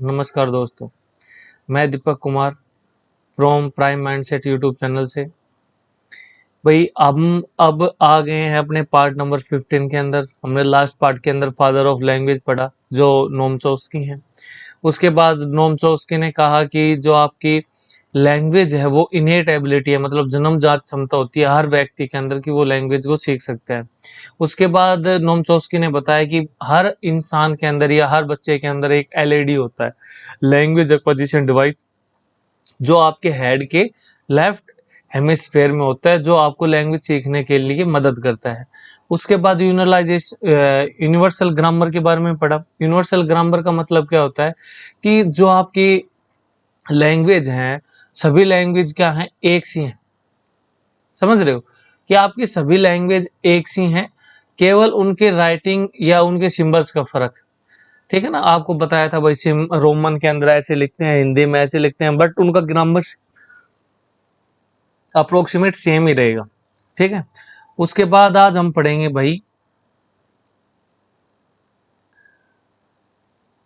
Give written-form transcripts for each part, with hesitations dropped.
नमस्कार दोस्तों, मैं Deepak Kumar from Prime Mindset YouTube channel से। भाई हम अब आ गए हैं अपने पार्ट नंबर 15 के अंदर। हमने लास्ट पार्ट के अंदर फादर ऑफ लैंग्वेज पढ़ा जो नोम चॉम्स्की हैं। उसके बाद नोम चॉम्स्की ने कहा कि जो आपकी लैंग्वेज है वो इनेट एबिलिटी है, मतलब जन्मजात क्षमता होती है हर व्यक्ति के अंदर कि वो लैंग्वेज को सीख सकता है। उसके बाद नोम चॉम्स्की ने बताया कि हर इंसान के अंदर या हर बच्चे के अंदर एक एलईडी होता है, लैंग्वेज एक्विजिशन डिवाइस, जो आपके हेड के लेफ्ट हेमिस्फेयर में होता है, जो आपको लैंग्वेज सीखने के लिए मदद करता है। उसके बाद यूनिवर्सल ग्रामर के बारे में पढ़ा। यूनिवर्सल ग्रामर का मतलब क्या होता है कि जो आपकी लैंग्वेज है, सभी लैंग्वेज क्या है, एक सी है। समझ रहे हो कि आपकी सभी लैंग्वेज एक सी हैं, केवल उनके राइटिंग या उनके सिंबल्स का फर्क। ठीक है ना, आपको बताया था भाई, सिम रोमन के अंदर ऐसे लिखते हैं, हिंदी में ऐसे लिखते हैं, बट उनका ग्रामर अप्रोक्सीमेट सेम ही रहेगा। ठीक है। उसके बाद आज हम पढ़ेंगे भाई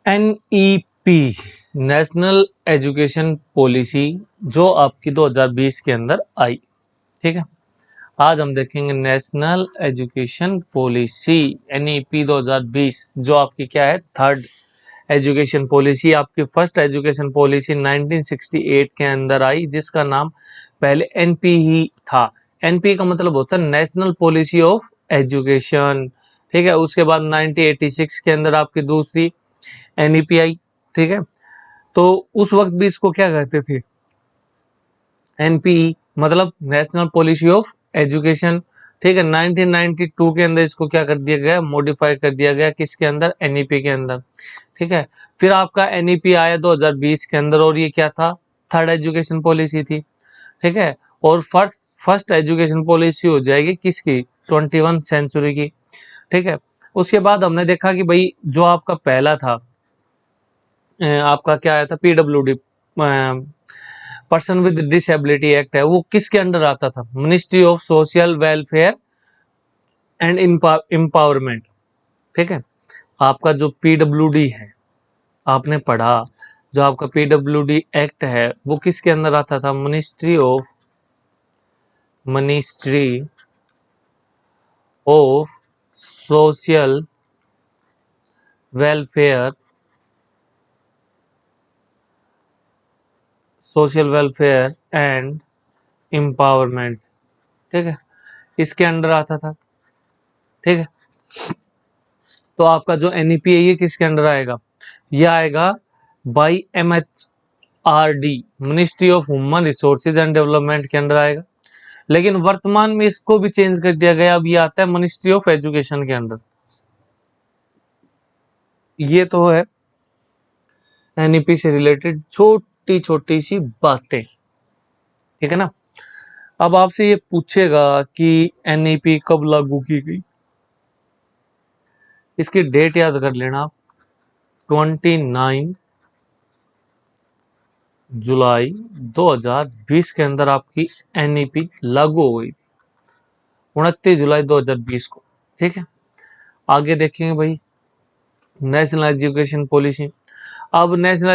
एनईपी, नेशनल एजुकेशन पॉलिसी, जो आपकी 2020 के अंदर आई। ठीक है, आज हम देखेंगे नेशनल एजुकेशन पॉलिसी एनईपी 2020, जो आपकी क्या है, थर्ड एजुकेशन पॉलिसी। आपकी फर्स्ट एजुकेशन पॉलिसी 1968 के अंदर आई, जिसका नाम पहले एनपी ही था। एनपी का मतलब होता है नेशनल पॉलिसी ऑफ एजुकेशन। ठीक है। उसके बाद 1986 के अंदर आपकी दूसरी एनईपी आई। ठीक है। तो उस वक्त भी इसको क्या कहते थे, एनपीई, मतलब नेशनल पॉलिसी ऑफ एजुकेशन। ठीक है। 1992 के अंदर इसको क्या कर दिया गया, मॉडिफाई कर दिया गया, किसके अंदर, एनईपी के अंदर। ठीक है। फिर आपका एनईपी आया 2020 के अंदर, और ये क्या था, थर्ड एजुकेशन पॉलिसी थी। ठीक है। और फर्स्ट एजुकेशन पॉलिसी हो जाएगी किसकी, 21 सेंचुरी की। ठीक है। उसके बाद हमने देखा कि भाई जो आपका पहला था, आपका क्या आया था, PWD, person with disability act है, वो किसके अंडर आता था, ministry of social welfare and empowerment. ठीक है। आपका जो पीडब्ल्यूडी है, आपने पढ़ा, जो आपका पीडब्ल्यूडी एक्ट है वो किसके अंदर आता था, ministry of social welfare and empowerment. ठीक है, इसके अंडर आता था। ठीक है। तो आपका जो एनईपी है ये किसके अंडर आएगा, ये आएगा by MHRD, ministry of human resources and development के अंडर आएगा। लेकिन वर्तमान में इसको भी चेंज कर दिया गया, अब ये आता है मिनिस्ट्री ऑफ एजुकेशन के अंडर। ये तो है एनईपी से रिलेटेड छोटी छोटी सी बातें। ठीक है ना। अब आपसे ये पूछेगा कि एनईपी कब लागू की गई, इसकी डेट याद कर लेना आप, 29 जुलाई 2020 के अंदर आपकी एनईपी लागू हो गई, 29 जुलाई 2020 को। ठीक है। आगे देखेंगे भाई नेशनल एजुकेशन पॉलिसी। अब नेशनल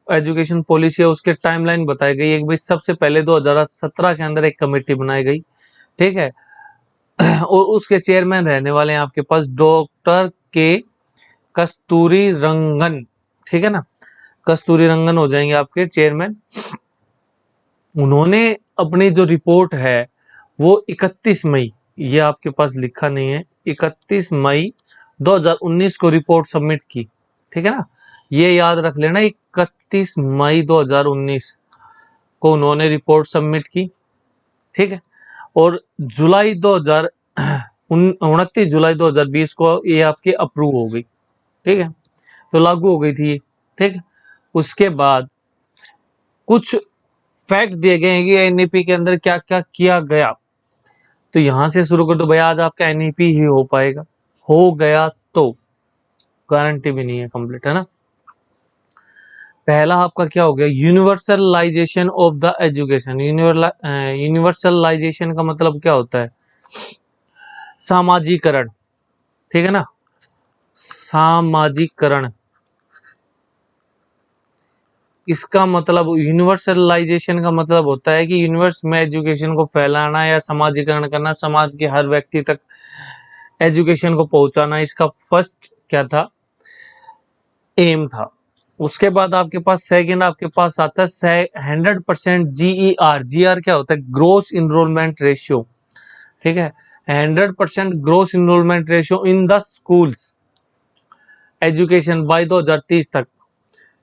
एजुकेशन पॉलिसी है, उसके टाइमलाइन बताई गई है कि भाई सबसे पहले 2017 के अंदर एक कमेटी बनाई गई। ठीक है। और उसके चेयरमैन रहने वाले हैं आपके पास डॉक्टर के कस्तूरी रंगन। ठीक है ना, कस्तूरी रंगन हो जाएंगे आपके चेयरमैन। उन्होंने अपनी जो रिपोर्ट है वो 31 मई, ये आपके पास लिखा नहीं है, 31 मई 2019 को रिपोर्ट सबमिट की। ठीक है ना, ये याद रख लेना, 31 मई 2019 को उन्होंने रिपोर्ट सबमिट की। ठीक है। और जुलाई 2000 29 जुलाई 2020 को ये आपकी अप्रूव हो गई। ठीक है, तो लागू हो गई थी ये। ठीक है। उसके बाद कुछ फैक्ट दिए गए हैं कि एनईपी के अंदर क्या क्या किया गया। तो यहां से शुरू कर दो भाई, आज आपका एनईपी ही हो पाएगा, हो गया तो गारंटी भी नहीं है कंप्लीट, है ना। पहला आपका क्या हो गया, universalization of the education. Universalization का मतलब क्या होता है, सामाजिकरण। ठीक है ना, सामाजिकरण। इसका मतलब यूनिवर्सलाइजेशन का मतलब होता है कि यूनिवर्स में एजुकेशन को फैलाना या समाजीकरण करना, समाज के हर व्यक्ति तक एजुकेशन को पहुंचाना, इसका फर्स्ट क्या था, एम था। उसके बाद आपके पास सेकंड आपके पास आता है 100% GER। GR क्या होता है, ग्रोस इनरोलमेंट रेशियो, ठीक है। 100% gross enrolment ratio in the schools education by 2030 तक,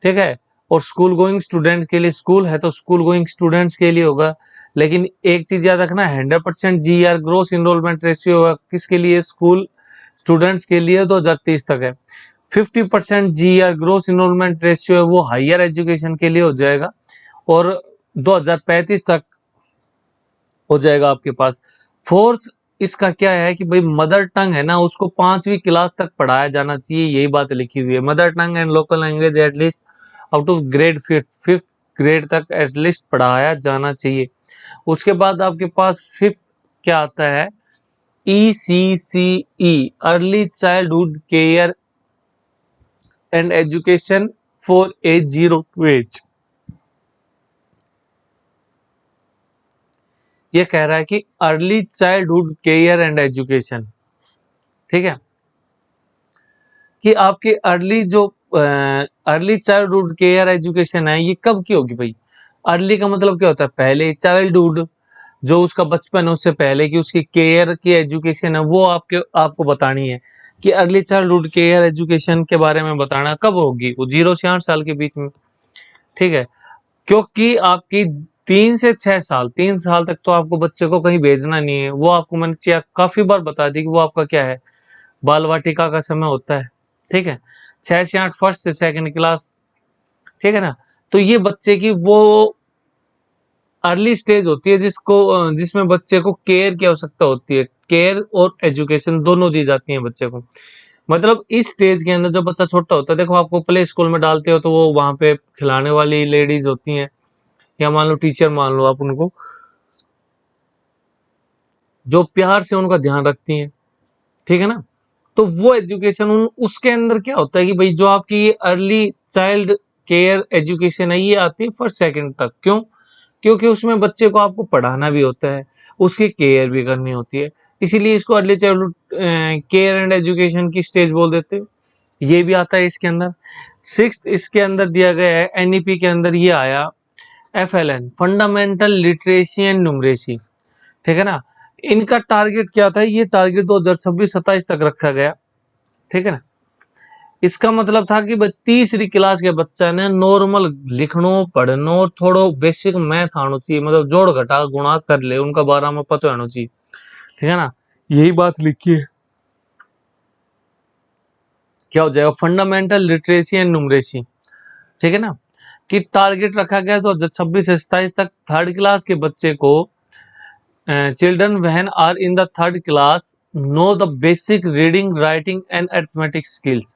ठीक है। और स्कूल गोइंग स्टूडेंट के लिए, स्कूल है तो स्कूल गोइंग स्टूडेंट्स के लिए होगा, लेकिन एक चीज याद रखना, 100% GER ग्रोस इनरोलमेंट रेशियो होगा किसके लिए, स्कूल स्टूडेंट्स के लिए 2030 तक है। 50% GER ग्रोस इनरोलमेंट रेशियो है वो हायर एजुकेशन के लिए हो जाएगा, और 2035 तक हो जाएगा आपके पास। फोर्थ इसका क्या है कि भाई मदर टंग है ना, उसको 5वीं क्लास तक पढ़ाया जाना चाहिए, यही बात लिखी हुई है। Mother tongue and local language at least up to grade fifth grade तक एटलीस्ट पढ़ाया जाना चाहिए। उसके बाद आपके पास फिफ्थ क्या आता है, ECCE, early childhood care and education for age 0 to age. ये कह रहा है कि early childhood care and education, ठीक है, कि आपके अर्ली चाइल्डहुड केयर एजुकेशन है ये कब की होगी भाई। अर्ली का मतलब क्या होता है, पहले। चाइल्डहुड जो उसका बचपन है उससे पहले की उसकी केयर की एजुकेशन है वो आपको बतानी है, कि अर्ली चाइल्डहुड केयर एजुकेशन के बारे में बताना कब होगी, वो 0 से 8 साल के बीच में, ठीक है। क्योंकि आपकी 3 से 6 साल, 3 साल तक तो आपको बच्चे को कहीं भेजना नहीं है, वो आपको मैंने काफी बार बता दी कि वो आपका क्या है, बाल वाटिका का समय होता है, ठीक है। 6 से 8 फर्स्ट से सेकंड क्लास, ठीक है ना। तो ये बच्चे की वो अर्ली स्टेज होती है जिसमें बच्चे को केयर की आवश्यकता होती है, केयर और एजुकेशन दोनों दी जाती है बच्चे को। मतलब इस स्टेज के अंदर जब बच्चा छोटा होता है, देखो आपको प्ले स्कूल में डालते हो तो वो वहां पे खिलाने वाली लेडीज होती हैं, या मान लो टीचर मान लो आप उनको, जो प्यार से उनका ध्यान रखती हैं, ठीक है ना। तो वो एजुकेशन उसके अंदर क्या होता है कि भाई जो आपकी अर्ली चाइल्ड केयर एजुकेशन है ये आती है फर्स्ट सेकंड तक। क्यों, क्योंकि उसमें बच्चे को आपको पढ़ाना भी होता है, उसकी केयर भी करनी होती है, इसीलिए इसको early childhood care and education की स्टेज बोल देते हैं। ये भी आता है इसके अंदर। सिक्स्थ इसके अंदर दिया गया है, एनईपी के अंदर ये आया, FLN, fundamental literacy and numeracy, ठीक है ना। इनका टारगेट क्या था, ये टारगेट 2026-27 तक रखा गया, ठीक है ना। इसका मतलब था कि तीसरी क्लास के बच्चा ने नॉर्मल लिखनो पढ़नो थोड़ो बेसिक मैथ आना चाहिए, मतलब जोड़ घटा गुणा कर ले उनका 12 में पता होना चाहिए, ठीक है ना। यही बात लिखी है, क्या हो जाएगा, फंडामेंटल लिटरेसी एंड न्यूमरेसी, ठीक है ना। कि टारगेट रखा गया तो 26 से 27 तक थर्ड क्लास के बच्चे को, children when are in the third class know the basic reading writing and arithmetic skills.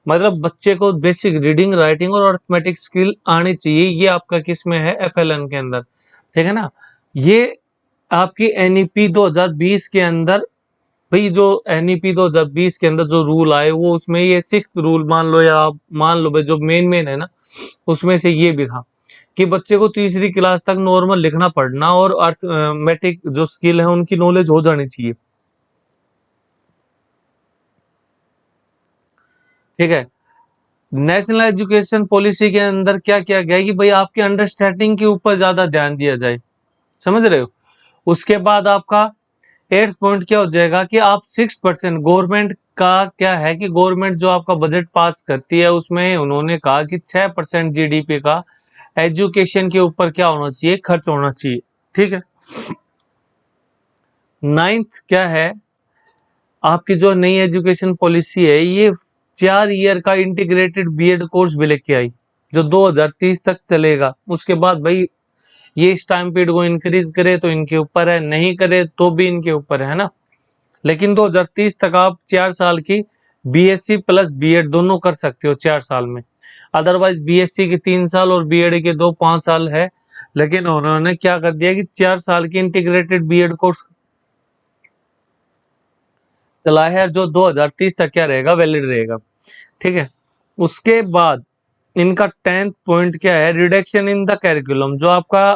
मतलब बच्चे को बेसिक रीडिंग राइटिंग और अरिथमेटिक स्किल आनी चाहिए, ये आपका किस में है, FLN के अंदर, ठीक है ना। ये आपकी NEP 2020 के अंदर, भाई जो NEP 2020 के अंदर जो रूल आए वो उसमें ये सिक्स्थ रूल मान लो, या आप मान लो भाई जो मेन है ना, उसमें से ये भी था कि बच्चे को तीसरी क्लास तक नॉर्मल लिखना पढ़ना और अर्थमेटिक जो स्किल है उनकी नॉलेज हो जानी चाहिए, ठीक है। नेशनल एजुकेशन पॉलिसी के अंदर क्या किया गया है कि भाई आपके अंडरस्टैंडिंग के ऊपर ज्यादा ध्यान दिया जाए, समझ रहे हो। उसके बाद आपका 8th पॉइंट क्या हो जाएगा कि आप 6% गवर्नमेंट का क्या है कि गवर्नमेंट जो आपका बजट पास करती है उसमें उन्होंने कहा कि 6% GDP का एजुकेशन के ऊपर क्या होना चाहिए, खर्च होना चाहिए, ठीक है। 9th क्या है, आपकी जो नई एजुकेशन पॉलिसी है ये 4 ईयर का इंटीग्रेटेड बीएड कोर्स भी लेके आई, जो 2030 तक चलेगा। उसके बाद भाई ये इस टाइम पीरियड को इंक्रीज करे तो इनके ऊपर है, नहीं करे तो भी इनके ऊपर है ना। लेकिन 2030 तक आप 4 साल की BSc प्लस बीएड दोनों कर सकते हो 4 साल में। अदरवाइज BSc के 3 साल और बीएड के 5 साल है, लेकिन उन्होंने क्या कर दिया कि 4 साल की इंटीग्रेटेड बीएड कोर्स चला है, जो 2030 तक क्या रहेगा, वैलिड रहेगा, ठीक है। उसके बाद इनका 10th पॉइंट क्या है, रिडक्शन इन द कैरिकुलम। जो आपका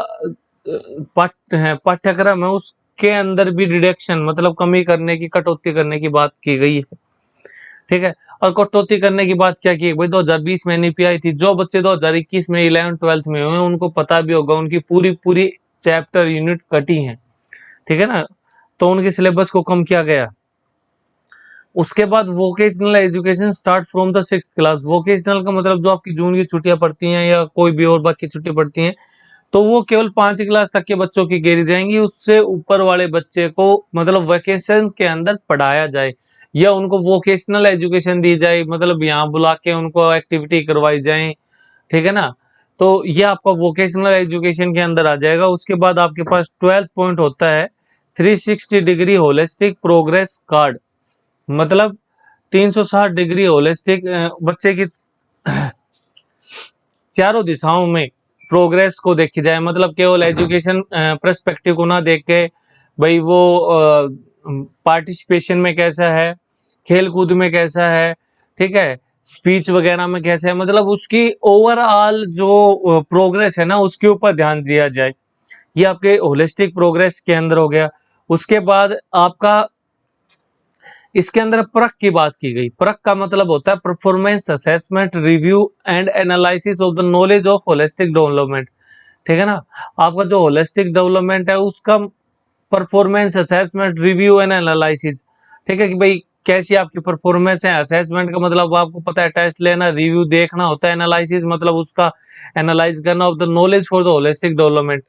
पाठ्यक्रम है उसके अंदर भी रिडक्शन मतलब कमी करने की, कटौती करने की बात की गई है। ठीक है, और कटौती करने की बात क्या की भाई, 2020 में एनईपी आई थी। जो बच्चे 2021 में 11th 12th में हुए उनको पता भी होगा, उनकी पूरी पूरी चैप्टर यूनिट कटी है। ठीक है ना, तो उनके सिलेबस को कम किया गया। उसके बाद vocational education start from the 6th class. Vocational का मतलब जो आपकी जून की छुट्टियां पड़ती हैं या कोई भी और बाकी छुट्टी पड़ती हैं, तो वो केवल 5 क्लास तक के बच्चों की गिरी जाएंगी। उससे ऊपर वाले बच्चे को मतलब वैकेशन के अंदर पढ़ाया जाए या उनको वोकेशनल एजुकेशन दी जाए, मतलब यहाँ बुला के उनको एक्टिविटी करवाई जाए। ठीक है ना, तो ये आपका वोकेशनल एजुकेशन के अंदर आ जाएगा। उसके बाद आपके पास 12th पॉइंट होता है 360 डिग्री होलिस्टिक प्रोग्रेस कार्ड। मतलब 360 डिग्री होलिस्टिक बच्चे की चारों दिशाओं में प्रोग्रेस को देखी जाए। मतलब केवल एजुकेशन पर्सपेक्टिव को ना देख के भाई वो पार्टिसिपेशन में कैसा है, खेल कूद में कैसा है, ठीक है, स्पीच वगैरह में कैसा है, मतलब उसकी ओवरऑल जो प्रोग्रेस है ना उसके ऊपर ध्यान दिया जाए। ये आपके होलिस्टिक प्रोग्रेस के अंदर हो गया। उसके बाद आपका इसके अंदर परख की बात की गई। परख का मतलब होता है performance assessment review and analysis of the knowledge of holistic development. ठीक है ना, आपका जो होलिस्टिक डेवलपमेंट है उसका performance assessment review and analysis. ठीक है कि भाई कैसी आपकी परफॉर्मेंस है। असेसमेंट का मतलब आपको पता है टेस्ट लेना, रिव्यू देखना होता है, एनालिसिस मतलब उसका एनालाइज करना of the knowledge for the holistic development.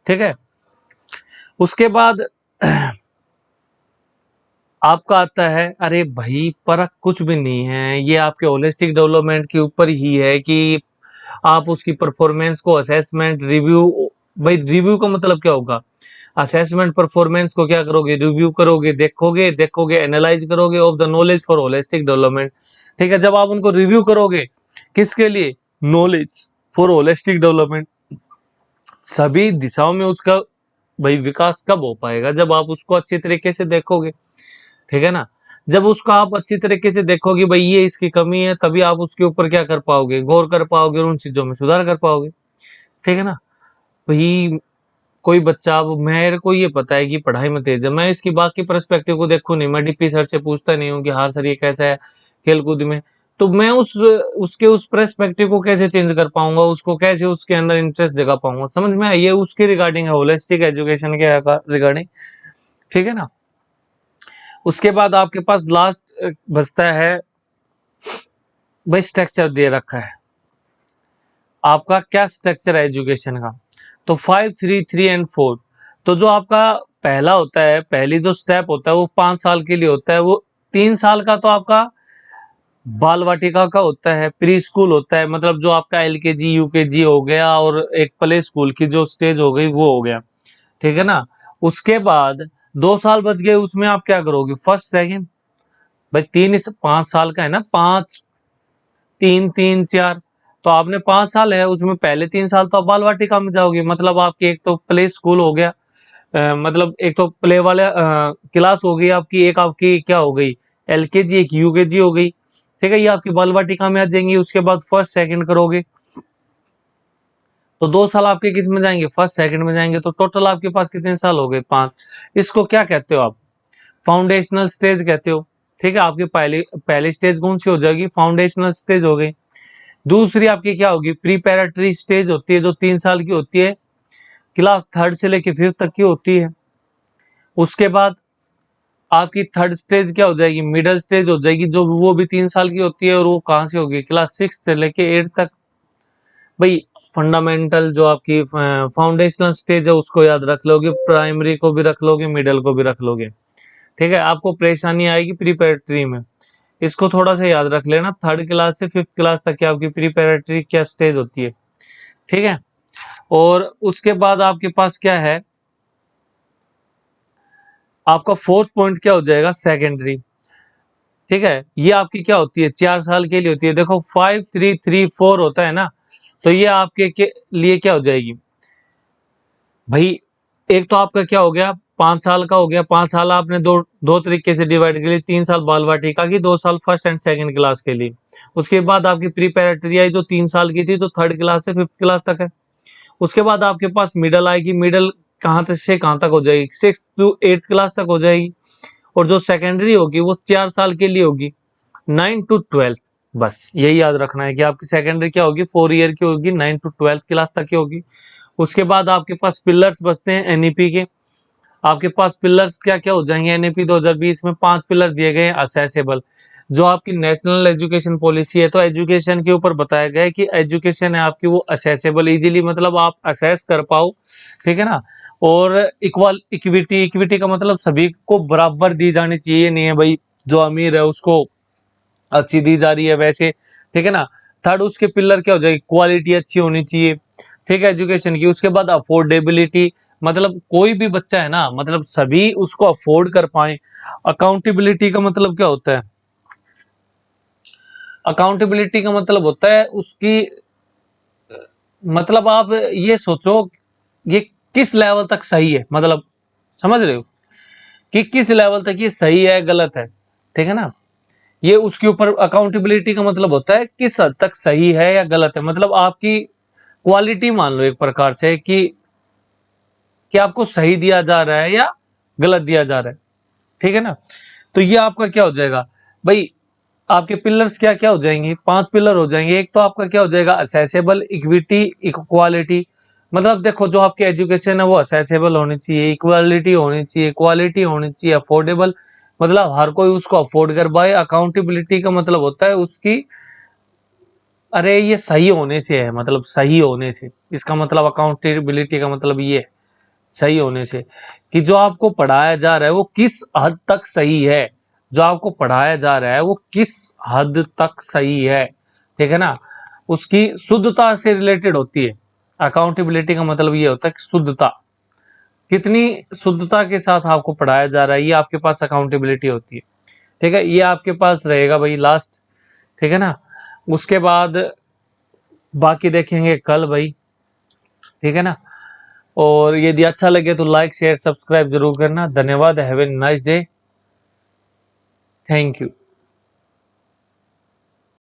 ठीक है, उसके बाद आपका आता है, अरे भाई परख कुछ भी नहीं है, ये आपके होलिस्टिक डेवलपमेंट के ऊपर ही है कि आप उसकी परफॉर्मेंस को असेसमेंट रिव्यू। भाई रिव्यू का मतलब क्या होगा, असेसमेंट परफॉर्मेंस को क्या करोगे, रिव्यू करोगे, देखोगे देखोगे एनालाइज करोगे of the knowledge for holistic development. ठीक है, जब आप उनको रिव्यू करोगे किसके लिए, नॉलेज फॉर होलिस्टिक डेवलपमेंट। सभी दिशाओं में उसका भाई विकास कब हो पाएगा, जब आप उसको अच्छी तरीके से देखोगे। ठीक है ना, जब उसको आप अच्छी तरीके से देखोगे भाई ये इसकी कमी है, तभी आप उसके ऊपर क्या कर पाओगे, गौर कर पाओगे और उन चीजों में सुधार कर पाओगे। ठीक है ना भाई, कोई बच्चा, अब मेरे को ये पता है कि पढ़ाई में तेज है, मैं इसकी बाकी पर्सपेक्टिव को देखूं नहीं, मैं डीपी सर से पूछता नहीं हूँ कि हाँ सर ये कैसा है खेलकूद में। तो मैं उसके उस पर्सपेक्टिव को कैसे चेंज कर पाऊंगा, उसको कैसे उसके अंदर इंटरेस्ट जगा पाऊंगा, समझ में ये उसके रिगार्डिंग है, होलिस्टिक एजुकेशन के रिगार्डिंग। ठीक है ना, उसके बाद आपके पास लास्ट बचता है भाई स्ट्रक्चर दे रखा है आपका, क्या स्ट्रक्चर है एजुकेशन का। तो 5 3 3 एंड 4। तो जो आपका पहला होता है, पहली जो स्टेप होता है वो 5 साल के लिए होता है। वो 3 साल का तो आपका बाल वाटिका का होता है, प्री स्कूल होता है, मतलब जो आपका एलकेजी यूकेजी हो गया और एक प्ले स्कूल की जो स्टेज हो गई वो हो गया। ठीक है ना, उसके बाद 2 साल बच गए, उसमें आप क्या करोगे, फर्स्ट सेकंड। भाई 5 साल का है ना, 5 3 3 4, तो आपने 5 साल है उसमें पहले 3 साल तो आप बाल वाटिका में जाओगे, मतलब आपकी एक तो प्ले स्कूल हो गया, मतलब एक तो प्ले वाले क्लास हो गई आपकी, एक आपकी क्या हो गई एलकेजी, एक यूकेजी हो गई। ठीक है, ये आपकी बाल वाटिका में आ जाएंगी। उसके बाद फर्स्ट सेकंड करोगे तो 2 साल आपके किस में जाएंगे, फर्स्ट सेकंड में जाएंगे, तो टोटल आपके पास कितने साल हो गए, 5। इसको क्या कहते हो आप, फाउंडेशनल स्टेज कहते हो। ठीक है, आपकी पहली पहली स्टेज कौन सी हो जाएगी, फाउंडेशनल स्टेज हो गई। दूसरी आपकी क्या होगी, प्रीपैरेटरी स्टेज होती है जो 3 साल की होती है, क्लास थर्ड से लेके फिफ्थ तक की होती है। उसके बाद आपकी थर्ड स्टेज क्या हो जाएगी, मिडिल स्टेज हो जाएगी, जो वो भी 3 साल की होती है, और वो कहाँ से होगी, क्लास 6 से लेके 8 तक। भाई फंडामेंटल जो आपकी फाउंडेशनल स्टेज है उसको याद रख लोगे, प्राइमरी को भी रख लोगे, मिडिल को भी रख लोगे। ठीक है, आपको परेशानी आएगी प्रीपैरेटरी में, इसको थोड़ा सा याद रख लेना, थर्ड क्लास से फिफ्थ क्लास तक की आपकी प्रीपैरेटरी क्या स्टेज होती है। ठीक है, और उसके बाद आपके पास क्या है, आपका फोर्थ पॉइंट क्या हो जाएगा, सेकेंडरी। ठीक है, ये आपकी क्या होती है, 4 साल के लिए होती है। देखो 5 3 3 4 होता है ना, तो ये आपके के लिए क्या हो जाएगी भाई, एक तो आपका क्या हो गया 5 साल का हो गया, 5 साल आपने दो दो तरीके से डिवाइड कर ली, 3 साल बाल वाटिका की, 2 साल फर्स्ट एंड सेकंड क्लास के लिए। उसके बाद आपकी प्रीपैरेटरी आई जो 3 साल की थी, तो थर्ड क्लास से फिफ्थ क्लास तक है। उसके बाद आपके पास मिडल आएगी, मिडल कहाँ तक से कहाँ तक हो जाएगी, 6th to 8th क्लास तक हो जाएगी। और जो सेकेंडरी होगी वो 4 साल के लिए होगी, 9 to 12th। बस यही याद रखना है कि आपकी सेकेंडरी क्या होगी, 4 ईयर की होगी, 9 to 12th क्लास तक की होगी। उसके बाद आपके पास पिलर्स बचते हैं एनईपी के। आपके पास पिलर्स क्या क्या हो जाएंगे, एनईपी 2020 में 5 पिलर दिए गए हैं असेसेबल। जो आपकी नेशनल एजुकेशन पॉलिसी है, तो एजुकेशन के ऊपर बताया गया है कि एजुकेशन है आपकी वो असेसेबल, इजीली मतलब आप असेस कर पाओ, ठीक है ना। और इक्वल इक्विटी, इक्विटी का मतलब सभी को बराबर दी जानी चाहिए, नहीं है भाई जो अमीर है उसको अच्छी दी जा रही है वैसे, ठीक है ना। थर्ड उसके पिलर क्या हो जाएगी, क्वालिटी अच्छी होनी चाहिए, ठीक है, एजुकेशन की। उसके बाद अफोर्डेबिलिटी, मतलब कोई भी बच्चा है ना, मतलब सभी उसको अफोर्ड कर पाए। अकाउंटेबिलिटी का मतलब क्या होता है, अकाउंटेबिलिटी का मतलब होता है उसकी, मतलब आप ये सोचो ये किस लेवल तक सही है, मतलब समझ रहे हो कि किस लेवल तक ये सही है गलत है, ठीक है ना। ये उसके ऊपर अकाउंटेबिलिटी का मतलब होता है किस हद तक सही है या गलत है, मतलब आपकी क्वालिटी मान लो एक प्रकार से कि आपको सही दिया जा रहा है या गलत दिया जा रहा है, ठीक है ना। तो ये आपका क्या हो जाएगा भाई, आपके पिलर्स क्या क्या हो जाएंगे, 5 पिलर हो जाएंगे। एक तो आपका क्या हो जाएगा, असेसेबल, इक्विटी, इक्वालिटी। मतलब देखो जो आपकी एजुकेशन है वो असेसेबल होनी चाहिए, इक्वालिटी होनी चाहिए, क्वालिटी होनी चाहिए, अफोर्डेबल, मतलब हर कोई उसको अफोर्ड कर पाए। अकाउंटेबिलिटी का मतलब होता है उसकी, अरे ये सही होने से है, मतलब सही होने से, इसका मतलब अकाउंटेबिलिटी का मतलब ये है सही होने से, कि जो आपको पढ़ाया जा रहा है वो किस हद तक सही है, जो आपको पढ़ाया जा रहा है वो किस हद तक सही है, ठीक है ना। उसकी शुद्धता से रिलेटेड होती है। अकाउंटेबिलिटी का मतलब ये होता है कि शुद्धता, कितनी शुद्धता के साथ आपको पढ़ाया जा रहा है, ये आपके पास अकाउंटेबिलिटी होती है, ठीक है। ये आपके पास रहेगा भाई लास्ट, ठीक है ना। उसके बाद बाकी देखेंगे कल भाई, ठीक है ना। और यदि अच्छा लगे तो लाइक शेयर सब्सक्राइब जरूर करना। धन्यवाद, have a nice day, thank you.